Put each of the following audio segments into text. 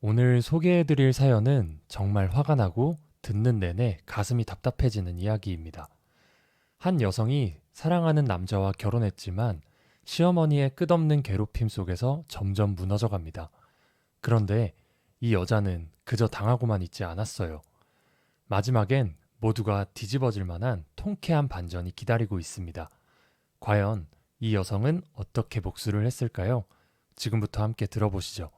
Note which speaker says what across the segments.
Speaker 1: 오늘 소개해드릴 사연은 정말 화가 나고 듣는 내내 가슴이 답답해지는 이야기입니다. 한 여성이 사랑하는 남자와 결혼했지만 시어머니의 끝없는 괴롭힘 속에서 점점 무너져 갑니다. 그런데 이 여자는 그저 당하고만 있지 않았어요. 마지막엔 모두가 뒤집어질 만한 통쾌한 반전이 기다리고 있습니다. 과연 이 여성은 어떻게 복수를 했을까요? 지금부터 함께 들어보시죠.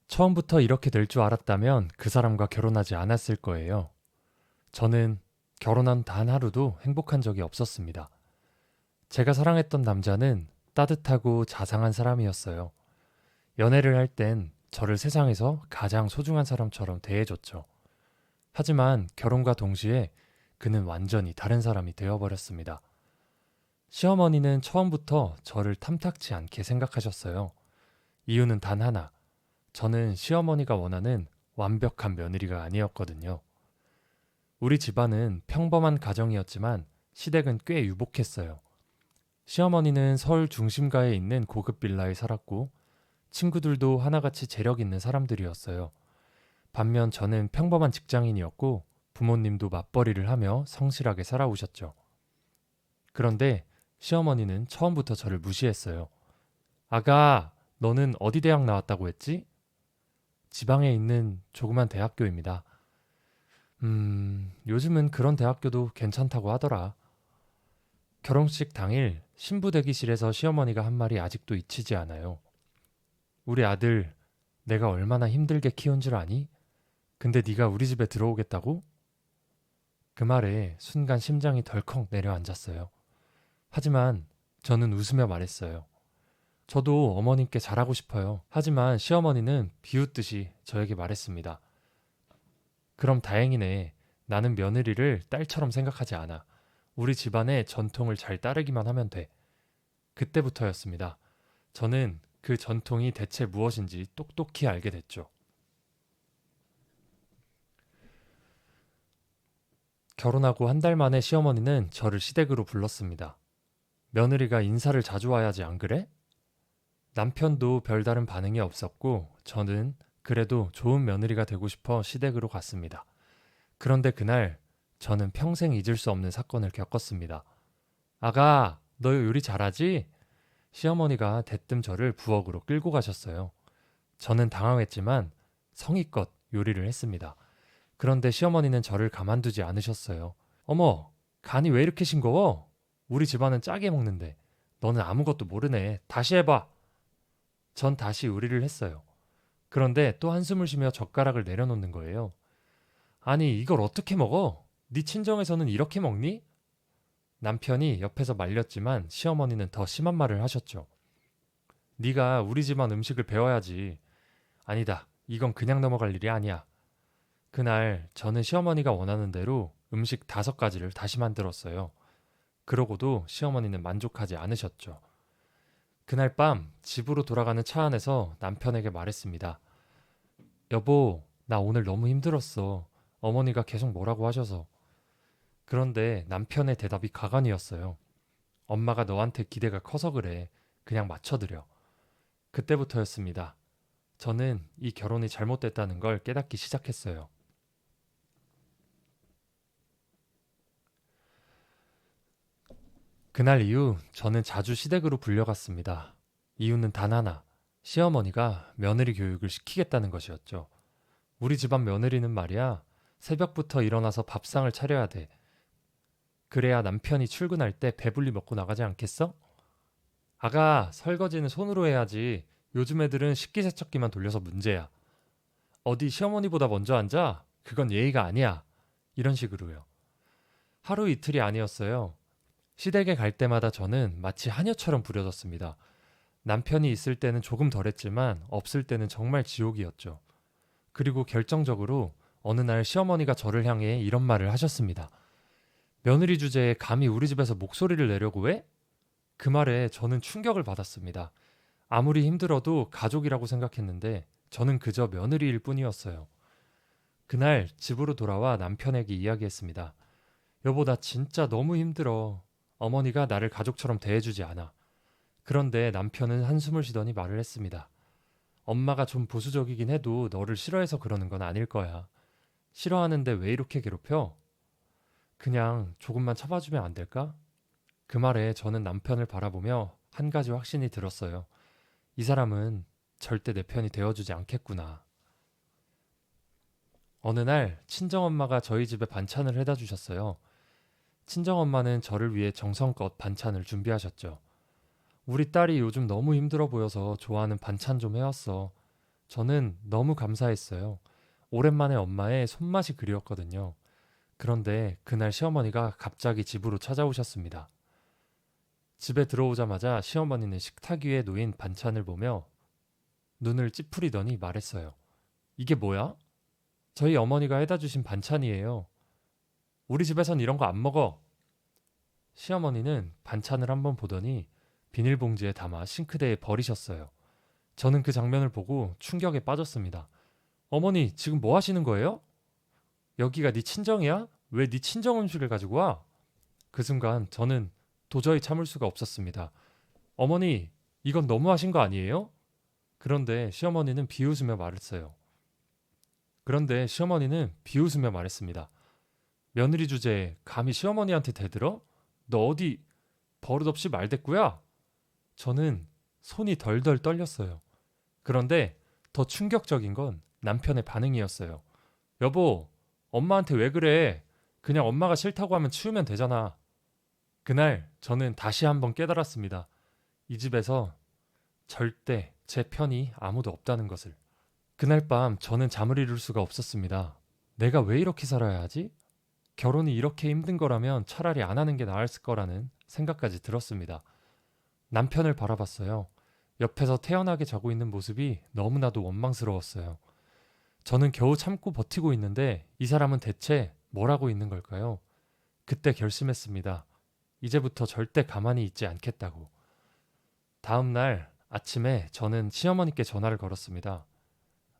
Speaker 1: 처음부터 이렇게 될 줄 알았다면 그 사람과 결혼하지 않았을 거예요. 저는 결혼한 단 하루도 행복한 적이 없었습니다. 제가 사랑했던 남자는 따뜻하고 자상한 사람이었어요. 연애를 할 땐 저를 세상에서 가장 소중한 사람처럼 대해줬죠. 하지만 결혼과 동시에 그는 완전히 다른 사람이 되어버렸습니다. 시어머니는 처음부터 저를 탐탁치 않게 생각하셨어요. 이유는 단 하나. 저는 시어머니가 원하는 완벽한 며느리가 아니었거든요. 우리 집안은 평범한 가정이었지만 시댁은 꽤 유복했어요. 시어머니는 서울 중심가에 있는 고급 빌라에 살았고 친구들도 하나같이 재력 있는 사람들이었어요. 반면 저는 평범한 직장인이었고 부모님도 맞벌이를 하며 성실하게 살아오셨죠. 그런데 시어머니는 처음부터 저를 무시했어요. 아가, 너는 어디 대학 나왔다고 했지? 지방에 있는 조그만 대학교입니다. 요즘은 그런 대학교도 괜찮다고 하더라. 결혼식 당일 신부 대기실에서 시어머니가 한 말이 아직도 잊히지 않아요. 우리 아들 내가 얼마나 힘들게 키운 줄 아니? 근데 네가 우리 집에 들어오겠다고? 그 말에 순간 심장이 덜컥 내려앉았어요. 하지만 저는 웃으며 말했어요. 저도 어머님께 잘하고 싶어요. 하지만 시어머니는 비웃듯이 저에게 말했습니다. 그럼 다행이네. 나는 며느리를 딸처럼 생각하지 않아. 우리 집안의 전통을 잘 따르기만 하면 돼. 그때부터였습니다. 저는 그 전통이 대체 무엇인지 똑똑히 알게 됐죠. 결혼하고 한 달 만에 시어머니는 저를 시댁으로 불렀습니다. 며느리가 인사를 자주 와야지 안 그래? 남편도 별다른 반응이 없었고 저는 그래도 좋은 며느리가 되고 싶어 시댁으로 갔습니다. 그런데 그날 저는 평생 잊을 수 없는 사건을 겪었습니다. 아가, 너 요리 잘하지? 시어머니가 대뜸 저를 부엌으로 끌고 가셨어요. 저는 당황했지만 성의껏 요리를 했습니다. 그런데 시어머니는 저를 가만두지 않으셨어요. 어머, 간이 왜 이렇게 싱거워? 우리 집안은 짜게 먹는데. 너는 아무것도 모르네. 다시 해봐. 전 다시 요리를 했어요. 그런데 또 한숨을 쉬며 젓가락을 내려놓는 거예요. 아니, 이걸 어떻게 먹어? 네 친정에서는 이렇게 먹니? 남편이 옆에서 말렸지만 시어머니는 더 심한 말을 하셨죠. 네가 우리 집안 음식을 배워야지. 아니다. 이건 그냥 넘어갈 일이 아니야. 그날 저는 시어머니가 원하는 대로 음식 5가지를 다시 만들었어요. 그러고도 시어머니는 만족하지 않으셨죠. 그날 밤 집으로 돌아가는 차 안에서 남편에게 말했습니다. 여보, 나 오늘 너무 힘들었어. 어머니가 계속 뭐라고 하셔서. 그런데 남편의 대답이 가관이었어요. 엄마가 너한테 기대가 커서 그래. 그냥 맞춰드려. 그때부터였습니다. 저는 이 결혼이 잘못됐다는 걸 깨닫기 시작했어요. 그날 이후 저는 자주 시댁으로 불려갔습니다. 이유는 단 하나. 시어머니가 며느리 교육을 시키겠다는 것이었죠. 우리 집안 며느리는 말이야. 새벽부터 일어나서 밥상을 차려야 돼. 그래야 남편이 출근할 때 배불리 먹고 나가지 않겠어? 아가, 설거지는 손으로 해야지. 요즘 애들은 식기세척기만 돌려서 문제야. 어디 시어머니보다 먼저 앉아? 그건 예의가 아니야. 이런 식으로요. 하루 이틀이 아니었어요. 시댁에 갈 때마다 저는 마치 하녀처럼 부려졌습니다. 남편이 있을 때는 조금 덜했지만 없을 때는 정말 지옥이었죠. 그리고 결정적으로 어느 날 시어머니가 저를 향해 이런 말을 하셨습니다. 며느리 주제에 감히 우리 집에서 목소리를 내려고 해? 그 말에 저는 충격을 받았습니다. 아무리 힘들어도 가족이라고 생각했는데 저는 그저 며느리일 뿐이었어요. 그날 집으로 돌아와 남편에게 이야기했습니다. 여보, 나 진짜 너무 힘들어. 어머니가 나를 가족처럼 대해주지 않아. 그런데 남편은 한숨을 쉬더니 말을 했습니다. 엄마가 좀 보수적이긴 해도 너를 싫어해서 그러는 건 아닐 거야. 싫어하는데 왜 이렇게 괴롭혀? 그냥 조금만 참아주면 안 될까? 그 말에 저는 남편을 바라보며 한 가지 확신이 들었어요. 이 사람은 절대 내 편이 되어주지 않겠구나. 어느 날 친정엄마가 저희 집에 반찬을 해다 주셨어요. 친정엄마는 저를 위해 정성껏 반찬을 준비하셨죠. 우리 딸이 요즘 너무 힘들어 보여서 좋아하는 반찬 좀 해왔어. 저는 너무 감사했어요. 오랜만에 엄마의 손맛이 그리웠거든요. 그런데 그날 시어머니가 갑자기 집으로 찾아오셨습니다. 집에 들어오자마자 시어머니는 식탁 위에 놓인 반찬을 보며 눈을 찌푸리더니 말했어요. 이게 뭐야? 저희 어머니가 해다 주신 반찬이에요. 우리 집에선 이런 거 안 먹어. 시어머니는 반찬을 한번 보더니 비닐봉지에 담아 싱크대에 버리셨어요. 저는 그 장면을 보고 충격에 빠졌습니다. 어머니, 지금 뭐 하시는 거예요? 여기가 네 친정이야? 왜 네 친정 음식을 가지고 와? 그 순간 저는 도저히 참을 수가 없었습니다. 어머니, 이건 너무하신 거 아니에요? 그런데 시어머니는 비웃으며 말했습니다. 며느리 주제에 감히 시어머니한테 대들어? 너 어디 버릇없이 말대꾸야? 저는 손이 덜덜 떨렸어요. 그런데 더 충격적인 건 남편의 반응이었어요. 여보, 엄마한테 왜 그래? 그냥 엄마가 싫다고 하면 치우면 되잖아. 그날 저는 다시 한번 깨달았습니다. 이 집에서 절대 제 편이 아무도 없다는 것을. 그날 밤 저는 잠을 이룰 수가 없었습니다. 내가 왜 이렇게 살아야 하지? 결혼이 이렇게 힘든 거라면 차라리 안 하는 게 나았을 거라는 생각까지 들었습니다. 남편을 바라봤어요. 옆에서 태연하게 자고 있는 모습이 너무나도 원망스러웠어요. 저는 겨우 참고 버티고 있는데 이 사람은 대체 뭘 하고 있는 걸까요? 그때 결심했습니다. 이제부터 절대 가만히 있지 않겠다고. 다음 날 아침에 저는 시어머니께 전화를 걸었습니다.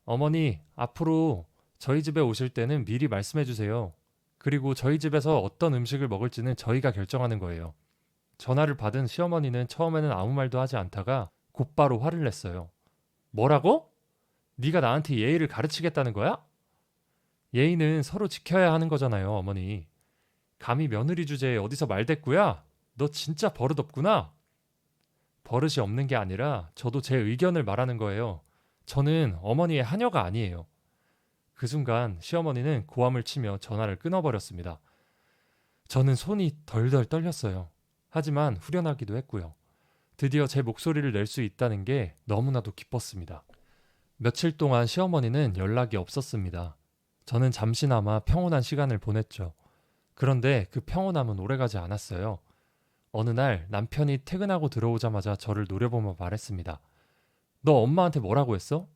Speaker 1: 어머니, 앞으로 저희 집에 오실 때는 미리 말씀해 주세요. 그리고 저희 집에서 어떤 음식을 먹을지는 저희가 결정하는 거예요. 전화를 받은 시어머니는 처음에는 아무 말도 하지 않다가 곧바로 화를 냈어요. 뭐라고? 네가 나한테 예의를 가르치겠다는 거야? 예의는 서로 지켜야 하는 거잖아요, 어머니. 감히 며느리 주제에 어디서 말대꾸야? 너 진짜 버릇없구나. 버릇이 없는 게 아니라 저도 제 의견을 말하는 거예요. 저는 어머니의 하녀가 아니에요. 그 순간 시어머니는 고함을 치며 전화를 끊어버렸습니다. 저는 손이 덜덜 떨렸어요. 하지만 후련하기도 했고요. 드디어 제 목소리를 낼 수 있다는 게 너무나도 기뻤습니다. 며칠 동안 시어머니는 연락이 없었습니다. 저는 잠시나마 평온한 시간을 보냈죠. 그런데 그 평온함은 오래가지 않았어요. 어느 날 남편이 퇴근하고 들어오자마자 저를 노려보며 말했습니다. 너 엄마한테 뭐라고 했어?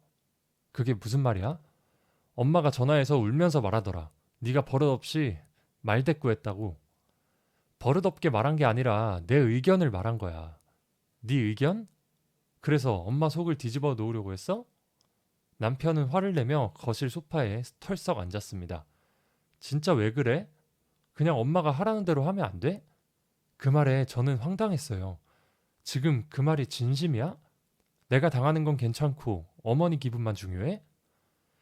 Speaker 1: 그게 무슨 말이야? 엄마가 전화해서 울면서 말하더라. 네가 버릇없이 말대꾸했다고. 버릇없게 말한 게 아니라 내 의견을 말한 거야. 네 의견? 그래서 엄마 속을 뒤집어 놓으려고 했어? 남편은 화를 내며 거실 소파에 털썩 앉았습니다. 진짜 왜 그래? 그냥 엄마가 하라는 대로 하면 안 돼? 그 말에 저는 황당했어요. 지금 그 말이 진심이야? 내가 당하는 건 괜찮고 어머니 기분만 중요해?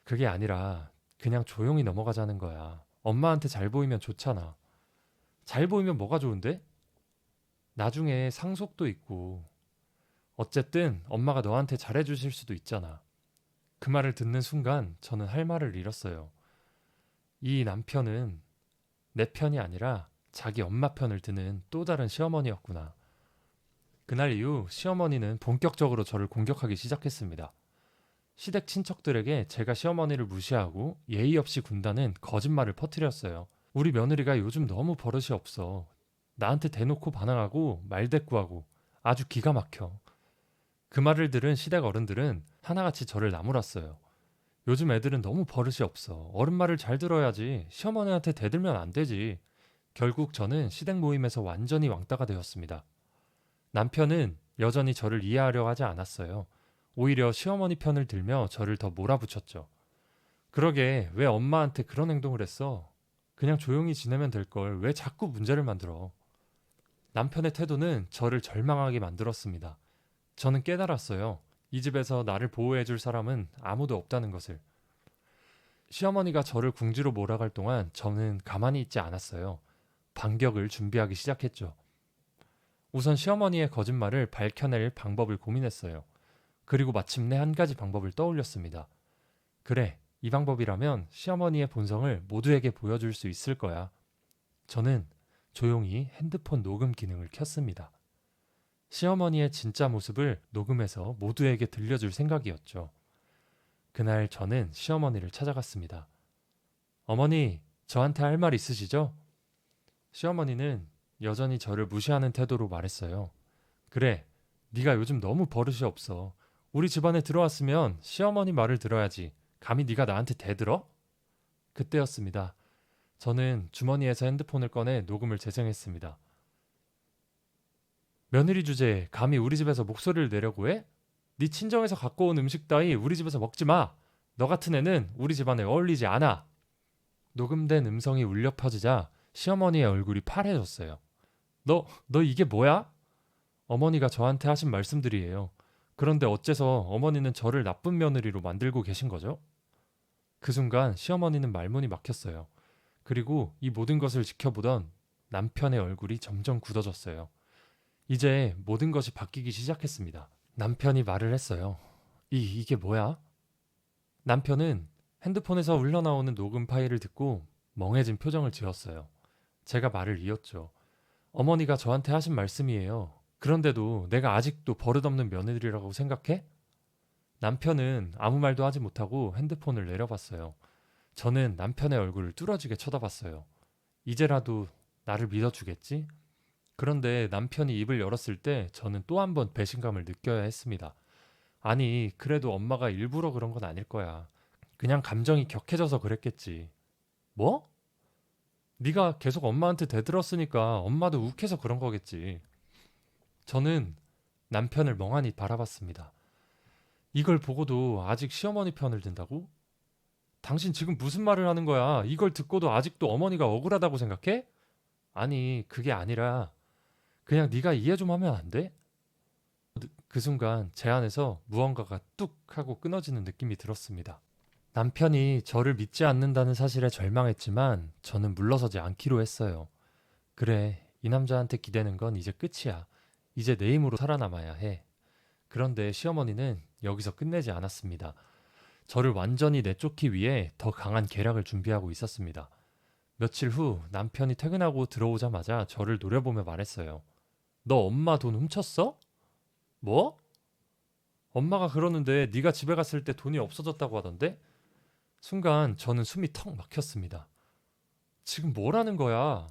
Speaker 1: 그게 아니라 그냥 조용히 넘어가자는 거야. 엄마한테 잘 보이면 좋잖아. 잘 보이면 뭐가 좋은데? 나중에 상속도 있고. 어쨌든 엄마가 너한테 잘해주실 수도 있잖아. 그 말을 듣는 순간 저는 할 말을 잃었어요. 이 남편은 내 편이 아니라 자기 엄마 편을 드는 또 다른 시어머니였구나. 그날 이후 시어머니는 본격적으로 저를 공격하기 시작했습니다. 시댁 친척들에게 제가 시어머니를 무시하고 예의 없이 군다는 거짓말을 퍼뜨렸어요. 우리 며느리가 요즘 너무 버릇이 없어. 나한테 대놓고 반항하고 말대꾸하고 아주 기가 막혀. 그 말을 들은 시댁 어른들은 하나같이 저를 나무랐어요. 요즘 애들은 너무 버릇이 없어. 어른 말을 잘 들어야지. 시어머니한테 대들면 안 되지. 결국 저는 시댁 모임에서 완전히 왕따가 되었습니다. 남편은 여전히 저를 이해하려 하지 않았어요. 오히려 시어머니 편을 들며 저를 더 몰아붙였죠. 그러게 왜 엄마한테 그런 행동을 했어? 그냥 조용히 지내면 될 걸 왜 자꾸 문제를 만들어? 남편의 태도는 저를 절망하게 만들었습니다. 저는 깨달았어요. 이 집에서 나를 보호해줄 사람은 아무도 없다는 것을. 시어머니가 저를 궁지로 몰아갈 동안 저는 가만히 있지 않았어요. 반격을 준비하기 시작했죠. 우선 시어머니의 거짓말을 밝혀낼 방법을 고민했어요. 그리고 마침내 한 가지 방법을 떠올렸습니다. 그래, 이 방법이라면 시어머니의 본성을 모두에게 보여줄 수 있을 거야. 저는 조용히 핸드폰 녹음 기능을 켰습니다. 시어머니의 진짜 모습을 녹음해서 모두에게 들려줄 생각이었죠. 그날 저는 시어머니를 찾아갔습니다. 어머니, 저한테 할 말 있으시죠? 시어머니는 여전히 저를 무시하는 태도로 말했어요. 그래, 네가 요즘 너무 버릇이 없어. 우리 집안에 들어왔으면 시어머니 말을 들어야지. 감히 네가 나한테 대들어? 그때였습니다. 저는 주머니에서 핸드폰을 꺼내 녹음을 재생했습니다. 며느리 주제에 감히 우리 집에서 목소리를 내려고 해? 네 친정에서 갖고 온 음식 따위 우리 집에서 먹지 마. 너 같은 애는 우리 집안에 어울리지 않아. 녹음된 음성이 울려 퍼지자 시어머니의 얼굴이 파래졌어요. 너 이게 뭐야? 어머니가 저한테 하신 말씀들이에요. 그런데 어째서 어머니는 저를 나쁜 며느리로 만들고 계신 거죠? 그 순간 시어머니는 말문이 막혔어요. 그리고 이 모든 것을 지켜보던 남편의 얼굴이 점점 굳어졌어요. 이제 모든 것이 바뀌기 시작했습니다. 남편이 말을 했어요. 이게 뭐야? 남편은 핸드폰에서 흘러나오는 녹음 파일을 듣고 멍해진 표정을 지었어요. 제가 말을 이었죠. 어머니가 저한테 하신 말씀이에요. 그런데도 내가 아직도 버릇없는 며느리라고 생각해? 남편은 아무 말도 하지 못하고 핸드폰을 내려봤어요. 저는 남편의 얼굴을 뚫어지게 쳐다봤어요. 이제라도 나를 믿어주겠지? 그런데 남편이 입을 열었을 때 저는 또 한 번 배신감을 느껴야 했습니다. 아니, 그래도 엄마가 일부러 그런 건 아닐 거야. 그냥 감정이 격해져서 그랬겠지. 뭐? 네가 계속 엄마한테 대들었으니까 엄마도 욱해서 그런 거겠지. 저는 남편을 멍하니 바라봤습니다. 이걸 보고도 아직 시어머니 편을 든다고? 당신 지금 무슨 말을 하는 거야? 이걸 듣고도 아직도 어머니가 억울하다고 생각해? 아니, 그게 아니라 그냥 네가 이해 좀 하면 안 돼? 그 순간 제 안에서 무언가가 뚝 하고 끊어지는 느낌이 들었습니다. 남편이 저를 믿지 않는다는 사실에 절망했지만 저는 물러서지 않기로 했어요. 그래, 이 남자한테 기대는 건 이제 끝이야. 이제 내 힘으로 살아남아야 해. 그런데 시어머니는 여기서 끝내지 않았습니다. 저를 완전히 내쫓기 위해 더 강한 계략을 준비하고 있었습니다. 며칠 후 남편이 퇴근하고 들어오자마자 저를 노려보며 말했어요. 너 엄마 돈 훔쳤어? 뭐? 엄마가 그러는데 네가 집에 갔을 때 돈이 없어졌다고 하던데? 순간 저는 숨이 턱 막혔습니다. 지금 뭐라는 거야?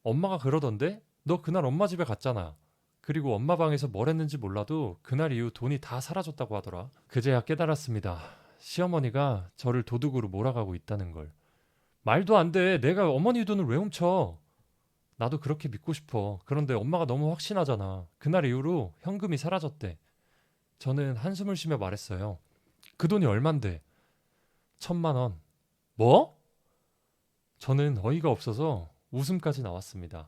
Speaker 1: 엄마가 그러던데? 너 그날 엄마 집에 갔잖아. 그리고 엄마 방에서 뭘 했는지 몰라도 그날 이후 돈이 다 사라졌다고 하더라. 그제야 깨달았습니다. 시어머니가 저를 도둑으로 몰아가고 있다는 걸. 말도 안 돼. 내가 어머니 돈을 왜 훔쳐? 나도 그렇게 믿고 싶어. 그런데 엄마가 너무 확신하잖아. 그날 이후로 현금이 사라졌대. 저는 한숨을 쉬며 말했어요. 그 돈이 얼만데? 1,000만 원. 뭐? 저는 어이가 없어서 웃음까지 나왔습니다.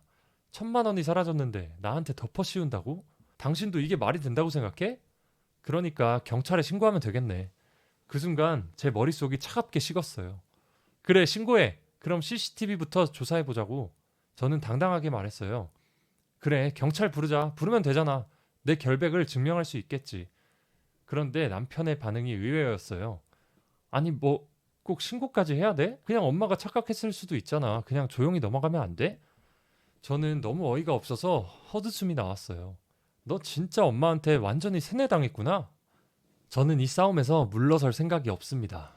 Speaker 1: 1,000만 원이 사라졌는데 나한테 덮어 씌운다고? 당신도 이게 말이 된다고 생각해? 그러니까 경찰에 신고하면 되겠네. 그 순간 제 머릿속이 차갑게 식었어요. 그래, 신고해. 그럼 CCTV부터 조사해보자고. 저는 당당하게 말했어요. 그래, 경찰 부르자. 부르면 되잖아. 내 결백을 증명할 수 있겠지. 그런데 남편의 반응이 의외였어요. 아니, 뭐 꼭 신고까지 해야 돼? 그냥 엄마가 착각했을 수도 있잖아. 그냥 조용히 넘어가면 안 돼? 저는 너무 어이가 없어서 헛웃음이 나왔어요. 너 진짜 엄마한테 완전히 세뇌당했구나? 저는 이 싸움에서 물러설 생각이 없습니다.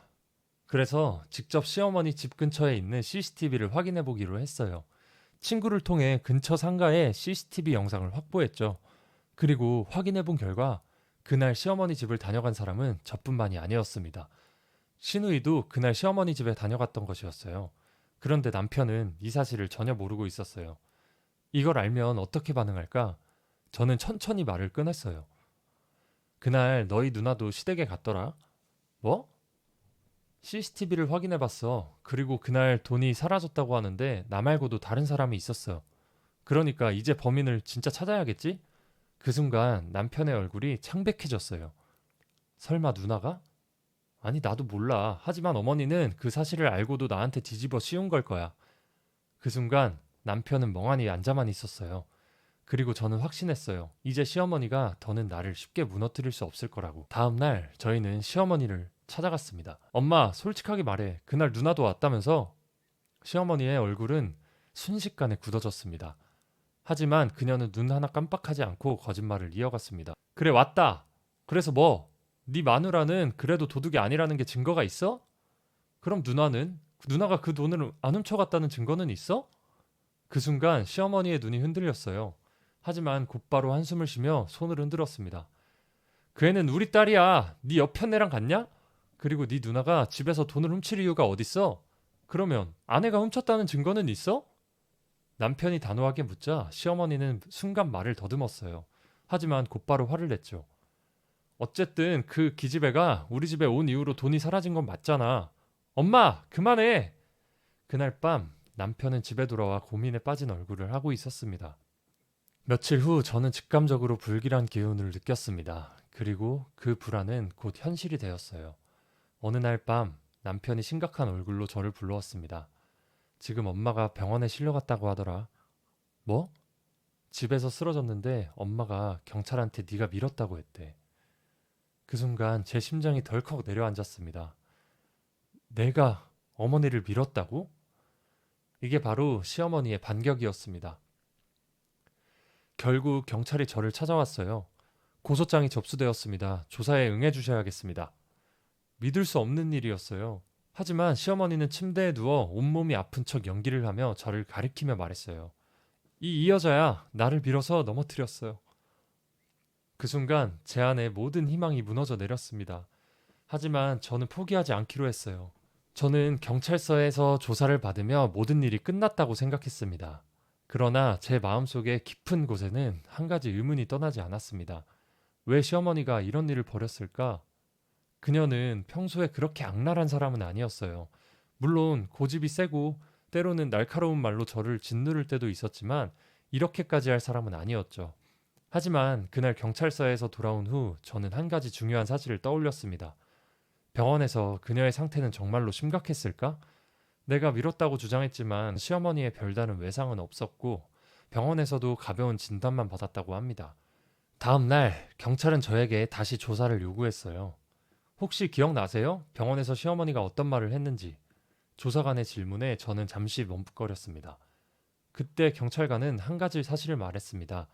Speaker 1: 그래서 직접 시어머니 집 근처에 있는 CCTV를 확인해 보기로 했어요. 친구를 통해 근처 상가에 CCTV 영상을 확보했죠. 그리고 확인해 본 결과 그날 시어머니 집을 다녀간 사람은 저뿐만이 아니었습니다. 시누이도 그날 시어머니 집에 다녀갔던 것이었어요. 그런데 남편은 이 사실을 전혀 모르고 있었어요. 이걸 알면 어떻게 반응할까? 저는 천천히 말을 꺼냈어요. 그날 너희 누나도 시댁에 갔더라. 뭐? CCTV를 확인해봤어. 그리고 그날 돈이 사라졌다고 하는데 나 말고도 다른 사람이 있었어. 그러니까 이제 범인을 진짜 찾아야겠지? 그 순간 남편의 얼굴이 창백해졌어요. 설마 누나가? 아니, 나도 몰라. 하지만 어머니는 그 사실을 알고도 나한테 뒤집어 씌운 걸 거야. 그 순간 남편은 멍하니 앉아만 있었어요. 그리고 저는 확신했어요. 이제 시어머니가 더는 나를 쉽게 무너뜨릴 수 없을 거라고. 다음 날 저희는 시어머니를 찾아갔습니다. 엄마, 솔직하게 말해. 그날 누나도 왔다면서? 시어머니의 얼굴은 순식간에 굳어졌습니다. 하지만 그녀는 눈 하나 깜빡하지 않고 거짓말을 이어갔습니다. 그래, 왔다. 그래서 뭐? 네 마누라는 그래도 도둑이 아니라는 게 증거가 있어? 그럼 누나는? 누나가 그 돈을 안 훔쳐갔다는 증거는 있어? 그 순간 시어머니의 눈이 흔들렸어요. 하지만 곧바로 한숨을 쉬며 손을 흔들었습니다. 그 애는 우리 딸이야. 네 옆편 애랑 같냐? 그리고 네 누나가 집에서 돈을 훔칠 이유가 어딨어? 그러면 아내가 훔쳤다는 증거는 있어? 남편이 단호하게 묻자 시어머니는 순간 말을 더듬었어요. 하지만 곧바로 화를 냈죠. 어쨌든 그 기집애가 우리 집에 온 이후로 돈이 사라진 건 맞잖아. 엄마, 그만해! 그날 밤 남편은 집에 돌아와 고민에 빠진 얼굴을 하고 있었습니다. 며칠 후 저는 직감적으로 불길한 기운을 느꼈습니다. 그리고 그 불안은 곧 현실이 되었어요. 어느 날 밤 남편이 심각한 얼굴로 저를 불러왔습니다. 지금 엄마가 병원에 실려갔다고 하더라. 뭐? 집에서 쓰러졌는데 엄마가 경찰한테 네가 밀었다고 했대. 그 순간 제 심장이 덜컥 내려앉았습니다. 내가 어머니를 밀었다고? 이게 바로 시어머니의 반격이었습니다. 결국 경찰이 저를 찾아왔어요. 고소장이 접수되었습니다. 조사에 응해주셔야겠습니다. 믿을 수 없는 일이었어요. 하지만 시어머니는 침대에 누워 온몸이 아픈 척 연기를 하며 저를 가리키며 말했어요. 이 여자야, 나를 밀어서 넘어뜨렸어요. 그 순간 제 안에 모든 희망이 무너져 내렸습니다. 하지만 저는 포기하지 않기로 했어요. 저는 경찰서에서 조사를 받으며 모든 일이 끝났다고 생각했습니다. 그러나 제 마음속에 깊은 곳에는 한 가지 의문이 떠나지 않았습니다. 왜 시어머니가 이런 일을 벌였을까? 그녀는 평소에 그렇게 악랄한 사람은 아니었어요. 물론 고집이 세고 때로는 날카로운 말로 저를 짓누를 때도 있었지만 이렇게까지 할 사람은 아니었죠. 하지만 그날 경찰서에서 돌아온 후 저는 한 가지 중요한 사실을 떠올렸습니다. 병원에서 그녀의 상태는 정말로 심각했을까? 내가 미뤘다고 주장했지만 시어머니의 별다른 외상은 없었고 병원에서도 가벼운 진단만 받았다고 합니다. 다음 날 경찰은 저에게 다시 조사를 요구했어요. 혹시 기억나세요? 병원에서 시어머니가 어떤 말을 했는지. 조사관의 질문에 저는 잠시 멈칫거렸습니다. 그때 경찰관은 한 가지 사실을 말했습니다.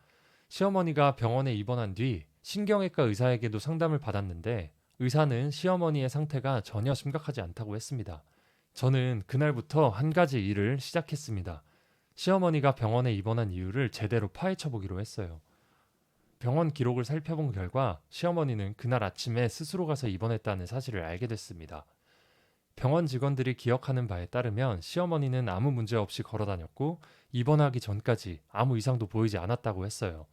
Speaker 1: 시어머니가 병원에 입원한 뒤 신경외과 의사에게도 상담을 받았는데 의사는 시어머니의 상태가 전혀 심각하지 않다고 했습니다. 저는 그날부터 한 가지 일을 시작했습니다. 시어머니가 병원에 입원한 이유를 제대로 파헤쳐 보기로 했어요. 병원 기록을 살펴본 결과 시어머니는 그날 아침에 스스로 가서 입원했다는 사실을 알게 됐습니다. 병원 직원들이 기억하는 바에 따르면 시어머니는 아무 문제 없이 걸어 다녔고 입원하기 전까지 아무 이상도 보이지 않았다고 했어요.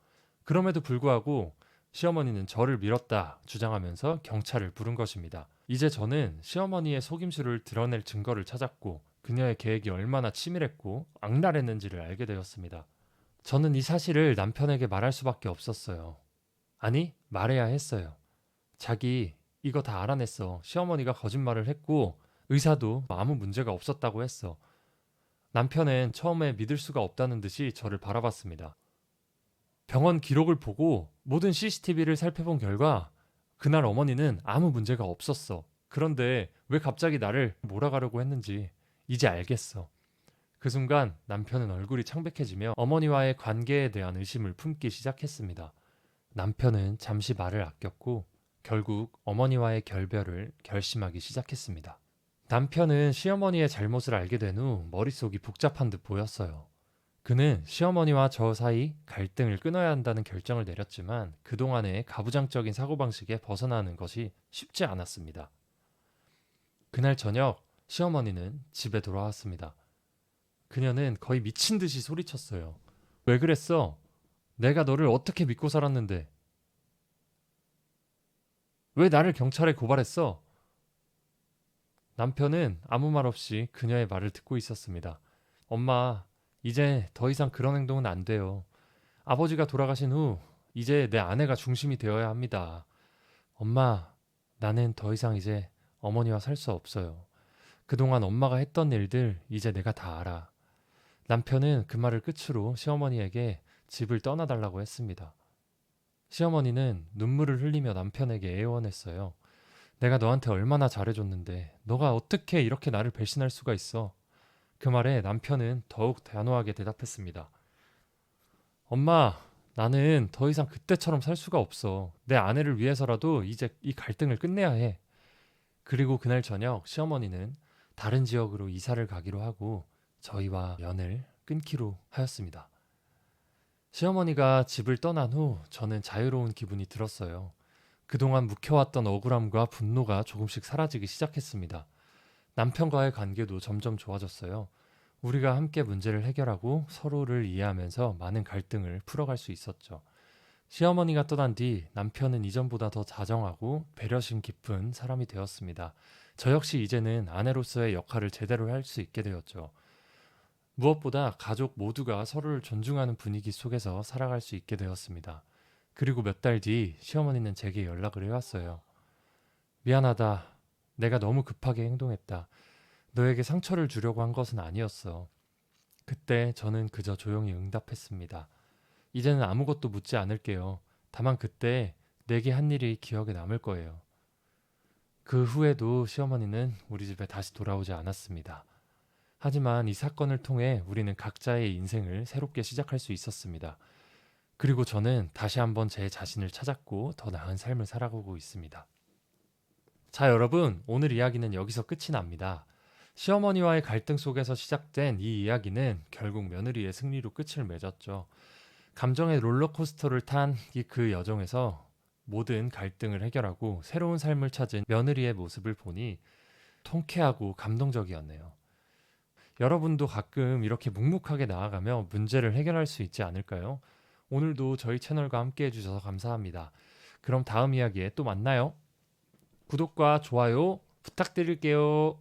Speaker 1: 그럼에도 불구하고 시어머니는 저를 밀었다 주장하면서 경찰을 부른 것입니다. 이제 저는 시어머니의 속임수를 드러낼 증거를 찾았고 그녀의 계획이 얼마나 치밀했고 악랄했는지를 알게 되었습니다. 저는 이 사실을 남편에게 말할 수밖에 없었어요. 아니, 말해야 했어요. 자기 이거 다 알아냈어. 시어머니가 거짓말을 했고 의사도 아무 문제가 없었다고 했어. 남편은 처음에 믿을 수가 없다는 듯이 저를 바라봤습니다. 병원 기록을 보고 모든 CCTV를 살펴본 결과 그날 어머니는 아무 문제가 없었어. 그런데 왜 갑자기 나를 몰아가려고 했는지 이제 알겠어. 그 순간 남편은 얼굴이 창백해지며 어머니와의 관계에 대한 의심을 품기 시작했습니다. 남편은 잠시 말을 아꼈고 결국 어머니와의 결별을 결심하기 시작했습니다. 남편은 시어머니의 잘못을 알게 된 후 머릿속이 복잡한 듯 보였어요. 그는 시어머니와 저 사이 갈등을 끊어야 한다는 결정을 내렸지만 그동안의 가부장적인 사고방식에 벗어나는 것이 쉽지 않았습니다. 그날 저녁 시어머니는 집에 돌아왔습니다. 그녀는 거의 미친 듯이 소리쳤어요. 왜 그랬어? 내가 너를 어떻게 믿고 살았는데? 왜 나를 경찰에 고발했어? 남편은 아무 말 없이 그녀의 말을 듣고 있었습니다. 엄마, 이제 더 이상 그런 행동은 안 돼요. 아버지가 돌아가신 후 이제 내 아내가 중심이 되어야 합니다. 엄마, 나는 더 이상 이제 어머니와 살 수 없어요. 그동안 엄마가 했던 일들 이제 내가 다 알아. 남편은 그 말을 끝으로 시어머니에게 집을 떠나달라고 했습니다. 시어머니는 눈물을 흘리며 남편에게 애원했어요. 내가 너한테 얼마나 잘해줬는데 너가 어떻게 이렇게 나를 배신할 수가 있어? 그 말에 남편은 더욱 단호하게 대답했습니다. 엄마, 나는 더 이상 그때처럼 살 수가 없어. 내 아내를 위해서라도 이제 이 갈등을 끝내야 해. 그리고 그날 저녁 시어머니는 다른 지역으로 이사를 가기로 하고 저희와 연을 끊기로 하였습니다. 시어머니가 집을 떠난 후 저는 자유로운 기분이 들었어요. 그동안 묵혀왔던 억울함과 분노가 조금씩 사라지기 시작했습니다. 남편과의 관계도 점점 좋아졌어요. 우리가 함께 문제를 해결하고 서로를 이해하면서 많은 갈등을 풀어갈 수 있었죠. 시어머니가 떠난 뒤 남편은 이전보다 더 다정하고 배려심 깊은 사람이 되었습니다. 저 역시 이제는 아내로서의 역할을 제대로 할 수 있게 되었죠. 무엇보다 가족 모두가 서로를 존중하는 분위기 속에서 살아갈 수 있게 되었습니다. 그리고 몇 달 뒤 시어머니는 제게 연락을 해왔어요. 미안하다. 내가 너무 급하게 행동했다. 너에게 상처를 주려고 한 것은 아니었어. 그때 저는 그저 조용히 응답했습니다. 이제는 아무것도 묻지 않을게요. 다만 그때 내게 한 일이 기억에 남을 거예요. 그 후에도 시어머니는 우리 집에 다시 돌아오지 않았습니다. 하지만 이 사건을 통해 우리는 각자의 인생을 새롭게 시작할 수 있었습니다. 그리고 저는 다시 한번 제 자신을 찾았고 더 나은 삶을 살아가고 있습니다. 자, 여러분, 오늘 이야기는 여기서 끝이 납니다. 시어머니와의 갈등 속에서 시작된 이 이야기는 결국 며느리의 승리로 끝을 맺었죠. 감정의 롤러코스터를 탄 그 여정에서 모든 갈등을 해결하고 새로운 삶을 찾은 며느리의 모습을 보니 통쾌하고 감동적이었네요. 여러분도 가끔 이렇게 묵묵하게 나아가며 문제를 해결할 수 있지 않을까요? 오늘도 저희 채널과 함께 해주셔서 감사합니다. 그럼 다음 이야기에 또 만나요. 구독과 좋아요 부탁드릴게요.